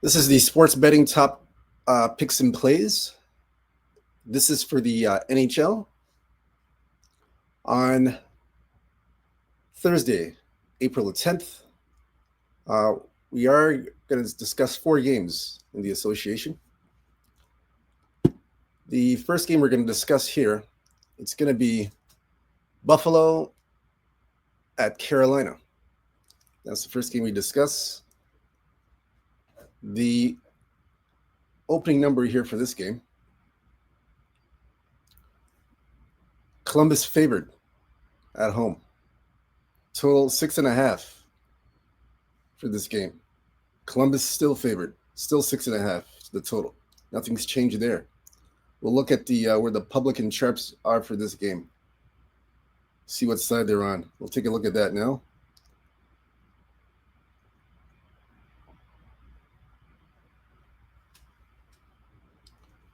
This is the sports betting top picks and plays. This is for the NHL on Thursday, April the 10th. Uh, we are going to discuss 4 games in the association. The first game we're going to discuss here, it's going to be Buffalo at Carolina. That's the first game we discuss. The opening number here for this game, Columbus favored at home. Total 6.5 for this game. Columbus still favored, still 6.5 the total. Nothing's changed there. We'll look at the where the public and sharps are for this game. See what side they're on. We'll take a look at that now.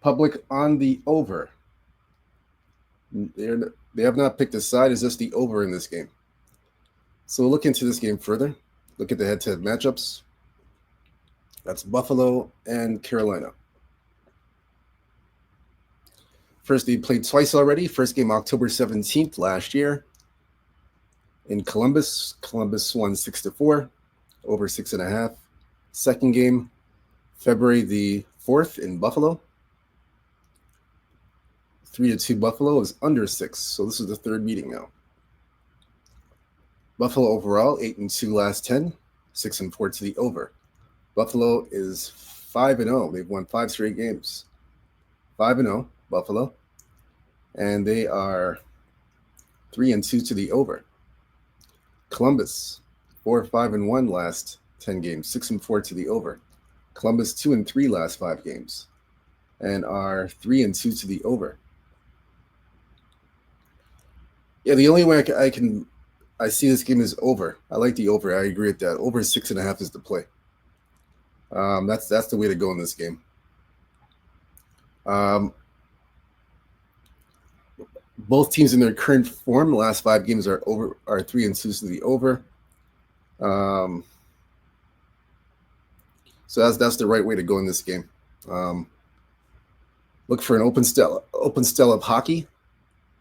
Public on the over. They have not picked a side. It's just the over in this game. So we'll look into this game further. Look at the head-to-head matchups. That's Buffalo and Carolina. First, they played twice already. First game, October 17th last year in Columbus. Columbus won 6-4, over 6.5. Second game, February the 4th in Buffalo. 3-2 Buffalo is under 6. So this is the third meeting now. Buffalo overall, 8-2 last 10, 6-4 to the over. Buffalo is 5-0. They've won 5 straight games. 5-0, Buffalo. And they are 3-2 to the over. Columbus, 4-5-1 last 10 games, 6-4 to the over. Columbus 2-3 last 5 games, and are 3-2 to the over. Yeah, the only way I see this game is over. I like the over. I agree with that. Over 6.5 is the play. That's the way to go in this game. Both teams in their current form, the last 5 games are 3-2 to the over. So that's the right way to go in this game. Look for an open style of hockey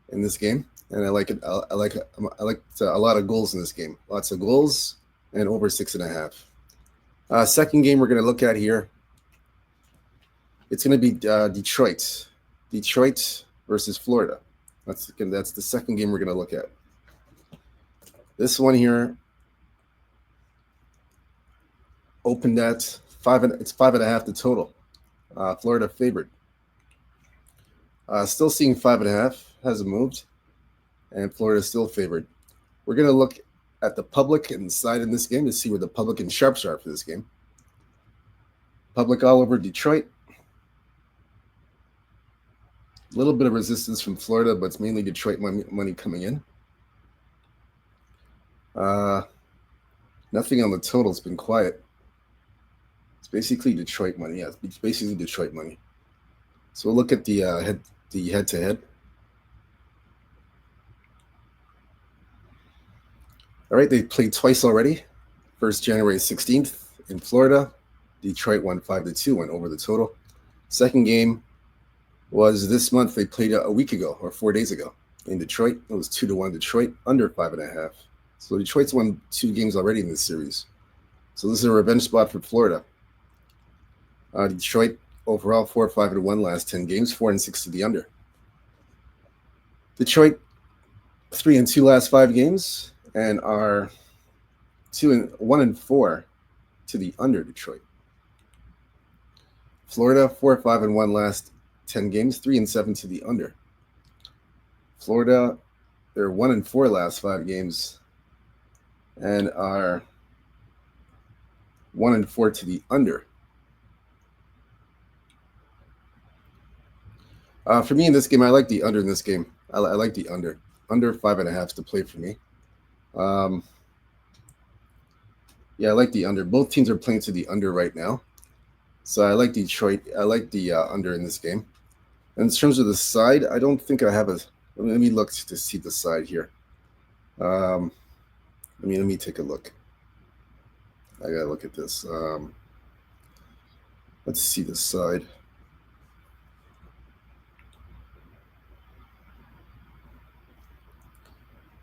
in this game, and I like it. I like a lot of goals in this game. Lots of goals and over 6.5. Second game we're going to look at here. It's going to be Detroit versus Florida. That's the second game we're going to look at. This one here opened at 5. It's 5.5 the total. Florida favored. Still seeing 5.5. Hasn't moved, and Florida still favored. We're going to look at the public and side in this game to see where the public and sharps are for this game. Public all over Detroit. A little bit of resistance from Florida, but it's mainly Detroit money coming in. Nothing on the total. It's been quiet. It's basically Detroit money. Yeah, it's basically Detroit money. So we'll look at the head-to-head. All right, they played twice already. First, January 16th in Florida. Detroit won 5-2, went over the total. Second game was this month. They played a week ago or 4 days ago in Detroit. It was 2-1 Detroit, under 5.5. So Detroit's won 2 games already in this series. So this is a revenge spot for Florida. Detroit overall 4-5-1 last 10 games, 4-6 to the under. Detroit 3-2 last 5 games, and are 1-4 to the under Detroit. Florida 4-5-1 last 10 games, 3-7 to the under. Florida, they're 1-4 last 5 games, and are 1-4 to the under. For me in this game, I like the under in this game. I like the under. Under 5.5 to play for me. Yeah, I like the under. Both teams are playing to the under right now. So I like Detroit. I like the under in this game. And in terms of the side, I don't think I have a... Let me look to see the side here. Let me take a look. I got to look at this. Let's see the side.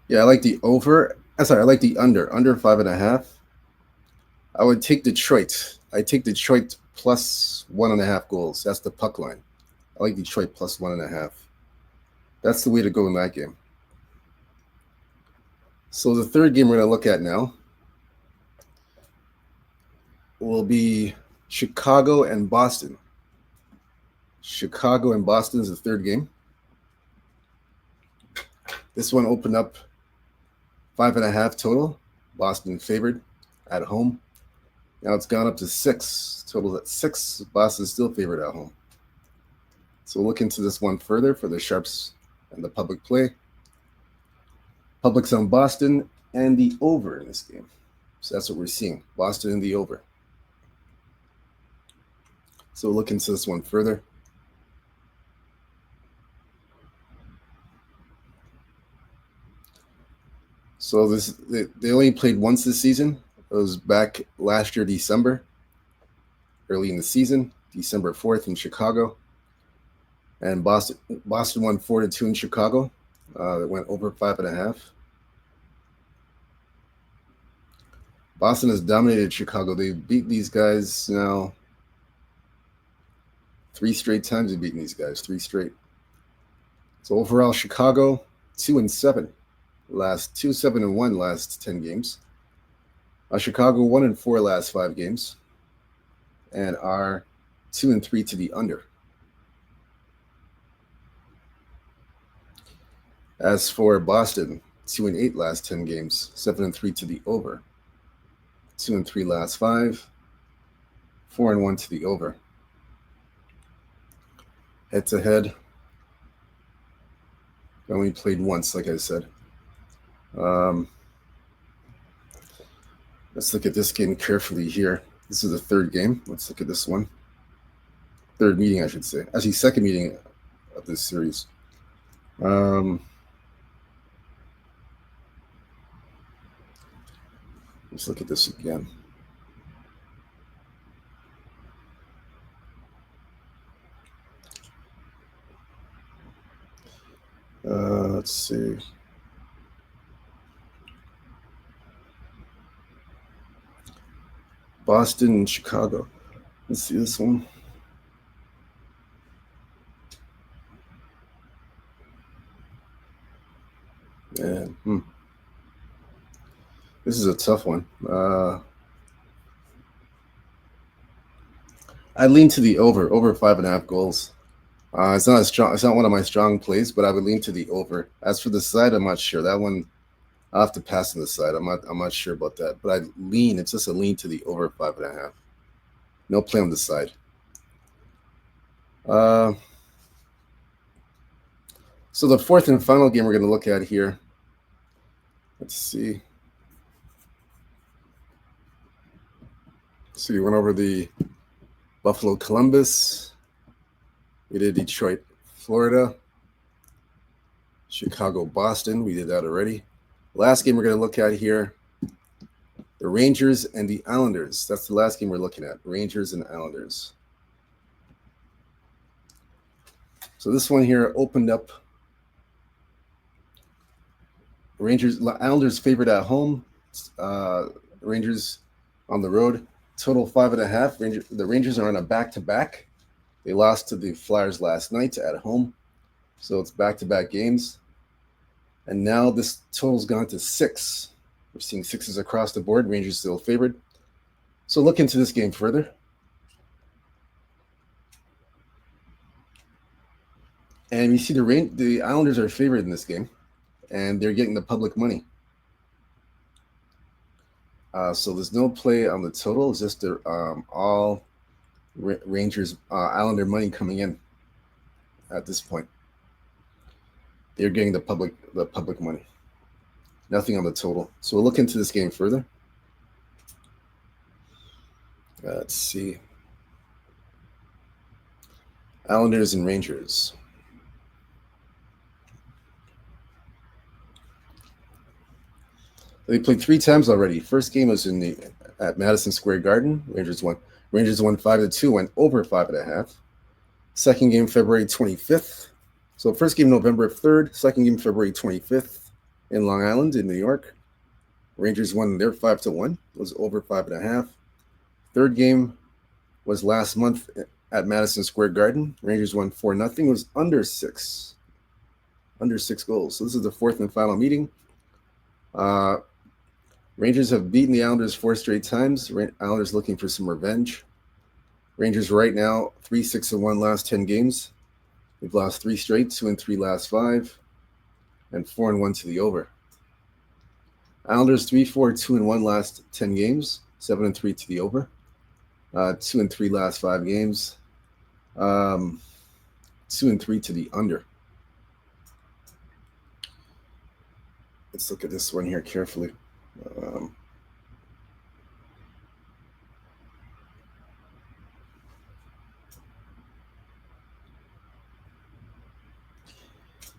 Yeah, I like the over. Sorry, I like the under. Under 5.5. I would take Detroit. I take Detroit plus 1.5 goals. That's the puck line. I like Detroit plus 1.5. That's the way to go in that game. So the third game we're going to look at now will be Chicago and Boston. Chicago and Boston is the third game. This one opened up 5.5 total. Boston favored at home. Now it's gone up to 6. Total at 6. Boston still favored at home. So we'll look into this one further for the sharps and the public play. Public's on Boston and the over in this game. So that's what we're seeing. Boston and the over. So we'll look into this one further. So they only played once this season. It was back last year, December, early in the season, December 4th in Chicago. And Boston won 4-2 in Chicago. It went over 5.5. Boston has dominated Chicago. They've beat these guys now 3 straight times. They've beaten these guys 3 straight. So overall, Chicago 2-7. Last 2-7-1 last 10 games. Chicago 1-4 last 5 games, and are 2-3 to the under. As for Boston, 2-8 last 10 games, 7-3 to the over. 2-3 last 5, 4-1 to the over. Head to head, only played once, like I said. Let's look at this game carefully here. This is the third game. Let's look at this one. Third meeting, I should say. Actually, second meeting of this series. Let's look at this again. Let's see. Boston and Chicago. Let's see this one. And this is a tough one. I lean to the over 5.5 goals. It's not as strong. It's not one of my strong plays, but I would lean to the over. As for the side, I'm not sure. That one, I'll have to pass on the side. I'm not sure about that. But I lean. It's just a lean to the over 5.5. No play on the side. So the fourth and final game we're going to look at here. Let's see. So you went over the Buffalo Columbus. We did Detroit, Florida. Chicago, Boston. We did that already. Last game we're going to look at here, the Rangers and the Islanders. That's the last game we're looking at, Rangers and Islanders. So this one here opened up. Islanders favored at home. Rangers on the road. Total 5.5. The Rangers are on a back-to-back. They lost to the Flyers last night at home. So it's back-to-back games. And now this total's gone to 6. We're seeing 6s across the board. Rangers still favored. So look into this game further. And you see the Islanders are favored in this game. And they're getting the public money. So there's no play on the total. It's just all Rangers Islander money coming in at this point. They're getting the public money. Nothing on the total. So we'll look into this game further. Let's see. Islanders and Rangers. They played 3 times already. First game was at Madison Square Garden. Rangers won. Rangers won 5-2, went over 5.5. Second game, February 25th. So first game, November 3rd. Second game, February 25th in Long Island in New York. Rangers won their 5-1. It was over 5.5. Third game was last month at Madison Square Garden. Rangers won 4-0. It was under 6 goals. So this is the fourth and final meeting. Rangers have beaten the Islanders 4 straight times. Islanders looking for some revenge. Rangers right now 3-6-1 last 10 games. We've lost 3 straight, 2-3 last 5, and 4-1 to the over. Islanders 3-4-2-1 last 10 games, 7-3 to the over. 2-3 last 5 games, 2-3 to the under. Let's look at this one here carefully.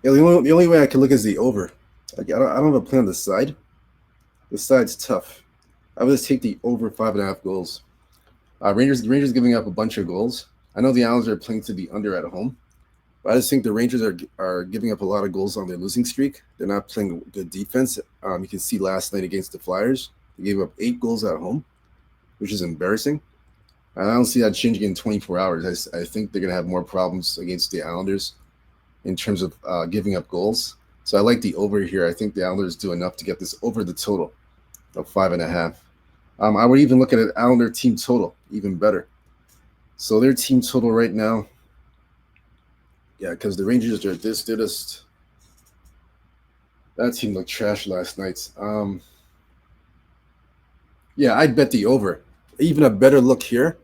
Yeah, the only way I can look is the over. I don't have a play on the side. The side's tough. I would just take the over 5.5 goals. Rangers giving up a bunch of goals. I know the Islanders are playing to the under at home, but I just think the Rangers are giving up a lot of goals on their losing streak. They're not playing good defense. You can see last night against the Flyers, they gave up 8 goals at home, which is embarrassing. And I don't see that changing in 24 hours. I think they're going to have more problems against the Islanders in terms of giving up goals. So I like the over here. I think the Islanders do enough to get this over the total of 5.5. I would even look at an Islander team total, even better. So their team total right now, yeah, because the Rangers are just that team looked trash last night. Yeah, I'd bet the over. Even a better look here,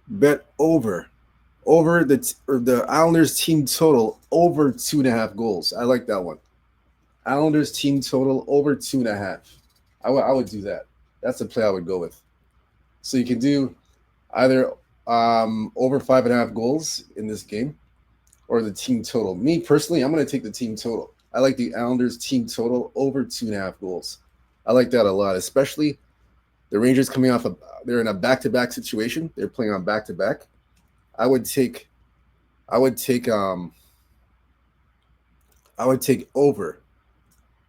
bet over the Islanders team total over 2.5 goals. I like that one. Islanders team total over 2.5. I would do that. That's the play I would go with. So you can do either over 5.5 goals in this game or the team total. Me personally, I'm going to take the team total. I like the Islanders team total over 2.5 goals. I like that a lot, especially the Rangers coming off they're in a back-to-back situation. They're playing on back-to-back. I would take over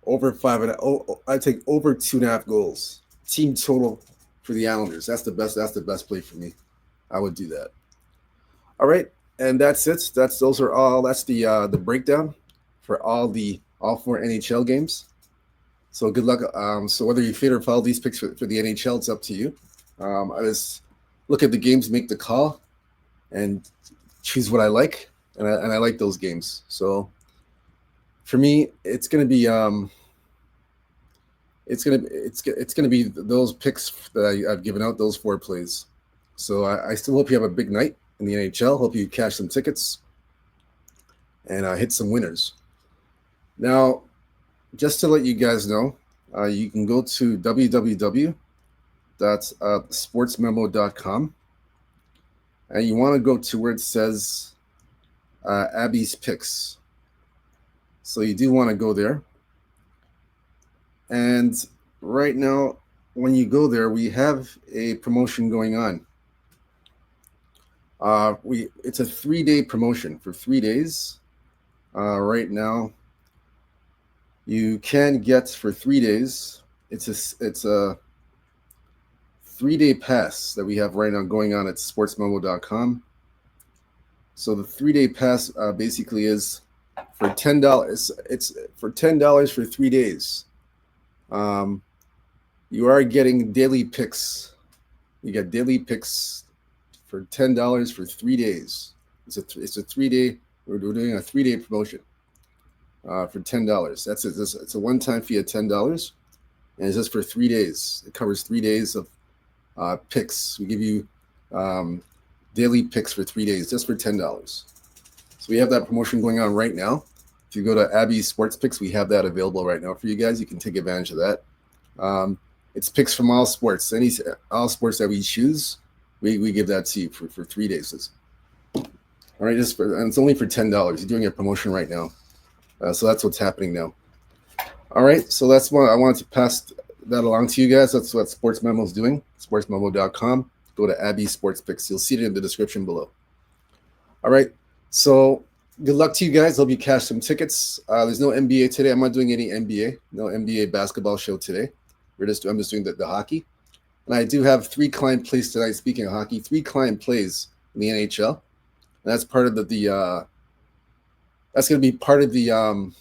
5.5. I'd take over 2.5 goals. Team total for the Islanders. That's the best play for me. I would do that. All right, and that's it. That's the breakdown for all 4 NHL games. So good luck. So whether you fade or follow these picks for the NHL, it's up to you. I just look at the games, make the call, and choose what I like, and I like those games. So for me, it's gonna be it's gonna be those picks that I've given out, those 4 plays. So I still hope you have a big night in the NHL. Hope you cash some tickets and hit some winners. Now, just to let you guys know, you can go to www.sportsmemo.com, and you want to go to where it says Abby's Picks. So you do want to go there. And right now, when you go there, we have a promotion going on. It's a 3-day promotion for 3 days. Right now, you can get for 3 days. It's a 3-day pass that we have right now going on at sportsmemo.com. So the 3-day pass basically is for $10. It's for $10 for 3 days. You are getting daily picks. You get daily picks for $10 for 3 days. It's a 3-day. We're doing a 3-day promotion for $10. That's it. It's a one-time fee of $10, and it's just for 3 days. It covers 3 days of picks. We give you daily picks for 3 days just for $10. So we have that promotion going on right now. If you go to Abby's Sports Picks, we have that available right now for you guys. You can take advantage of that. It's picks from all sports. All sports that we choose, we give that to you for 3 days. All right, and it's only for $10. You're doing a promotion right now. So that's what's happening now. All right, so that's what I wanted to pass that along to you guys. That's what Sports Memo is doing, sportsmemo.com. go to Abby Sports Picks. You'll see it in the description below. All right. So good luck to you guys. Hope you cash some tickets. There's no NBA today. I'm not doing any NBA. No NBA basketball show today. I'm just doing the hockey. And I do have 3 client plays tonight. Speaking of hockey, 3 client plays in the NHL. And that's part of that's going to be part of the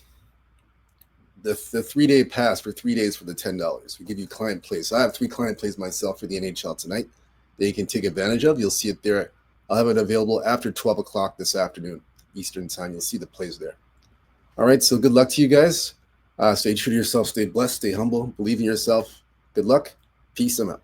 3-day pass for 3 days for the $10. We give you client plays. So I have 3 client plays myself for the NHL tonight that you can take advantage of. You'll see it there. I'll have it available after 12 o'clock this afternoon, Eastern time. You'll see the plays there. All right, so good luck to you guys. Stay true to yourself. Stay blessed. Stay humble. Believe in yourself. Good luck. Peace. I'm out.